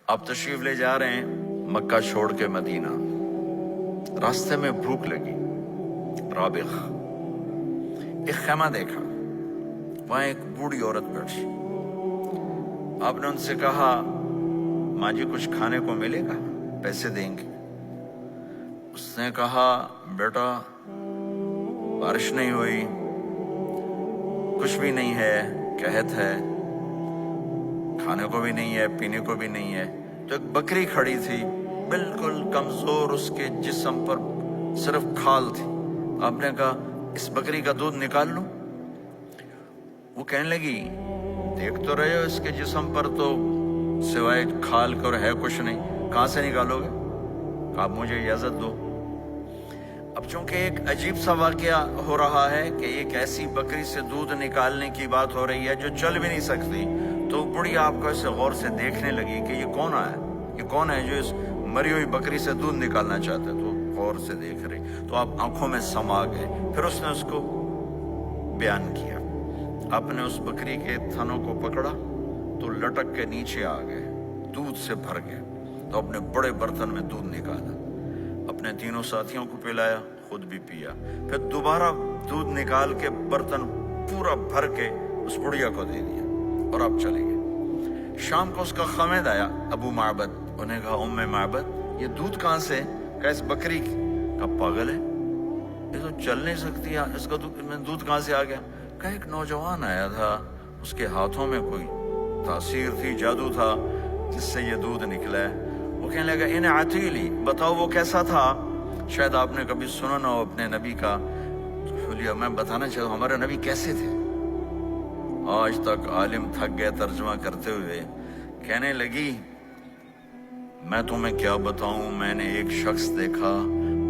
آپ تشریف لے جا رہے ہیں مکہ چھوڑ کے مدینہ، راستے میں بھوک لگی، رابغ ایک خیمہ دیکھا، وہاں ایک بوڑھی عورت بیٹھی۔ آپ نے ان سے کہا ماں جی کچھ کھانے کو ملے گا، پیسے دیں گے؟ اس نے کہا بیٹا بارش نہیں ہوئی، کچھ بھی نہیں ہے، قحط ہے، کھانے کو بھی نہیں ہے، پینے کو بھی نہیں ہے۔ تو ایک بکری کھڑی تھی، بالکل کمزور، اس کے جسم پر صرف کھال تھی۔ آپ نے کہا اس بکری کا دودھ نکال لوں؟ وہ کہنے لگی دیکھ تو رہے ہو اس کے جسم پر تو سوائے کھال کر ہے کچھ نہیں، کہاں سے نکالو گے؟ آپ مجھے اجازت دو۔ اب چونکہ ایک عجیب سا واقعہ ہو رہا ہے کہ ایک ایسی بکری سے دودھ نکالنے کی بات ہو رہی ہے جو چل بھی نہیں سکتی، تو بڑی آپ کو ایسے غور سے دیکھنے لگی کہ یہ کون ہے، یہ کون ہے جو اس مری ہوئی بکری سے دودھ نکالنا چاہتا ہے؟ تو غور سے دیکھ رہی، تو آپ آنکھوں میں سما گئے۔ پھر اس نے اس کو بیان کیا۔ آپ نے اس بکری کے تھنوں کو پکڑا تو لٹک کے نیچے آ گئے، دودھ سے بھر گئے۔ تو اپنے بڑے برتن میں دودھ نکالا، اپنے تینوں ساتھیوں کو پلایا، خود بھی پیا، پھر دوبارہ دودھ نکال کے برتن پورا بھر کے اس بڑھیا کو دے دیا، اور آپ چلے گئے۔ شام کو اس کا خامد آیا، ابو معبد، انہیں کہا ام معبد یہ دودھ کہاں سے؟ کہا اس بکری کی۔ کہا پاگل ہے، یہ تو چل نہیں سکتی، اس کا دودھ کہاں سے آ گیا؟ کہا ایک نوجوان آیا تھا، اس کے ہاتھوں میں کوئی تاثیر تھی، جادو تھا، جس سے یہ دودھ نکلا ہے۔ وہ کہنے لگا ان عتیلی، بتاؤ وہ کیسا تھا؟ شاید آپ نے کبھی سنا نہ ہو اپنے نبی کا۔ بولیے میں بتانا چاہتا ہوں ہمارے نبی کیسے تھے۔ آج تک عالم تھک گئے ترجمہ کرتے ہوئے، کہنے لگی میں تمہیں کیا بتاؤں، میں نے ایک شخص دیکھا،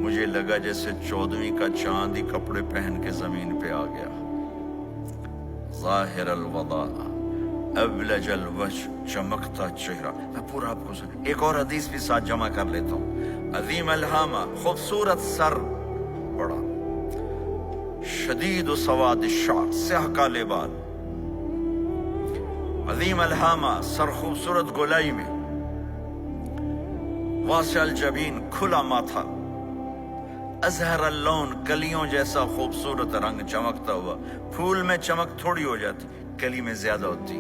مجھے لگا جیسے 14ویں کا چاند ہی کپڑے پہن کے زمین پہ آ گیا، ظاہر الوضاء ابلج الوجه، چمکتا چہرہ۔ میں پورا آپ کو ایک اور حدیث بھی ساتھ جمع کر لیتا ہوں۔ عظیم الہامہ، خوبصورت سر، بڑا شدید و سواد الشعر، سیاہ کالے بال، عظیم الہامہ، سر خوبصورت گولائی میں، واسع الجبین، کھلا ماتھا، ازہر اللون، کلیوں جیسا خوبصورت رنگ، چمکتا ہوا۔ پھول میں چمک تھوڑی ہو جاتی، کلی میں زیادہ ہوتی۔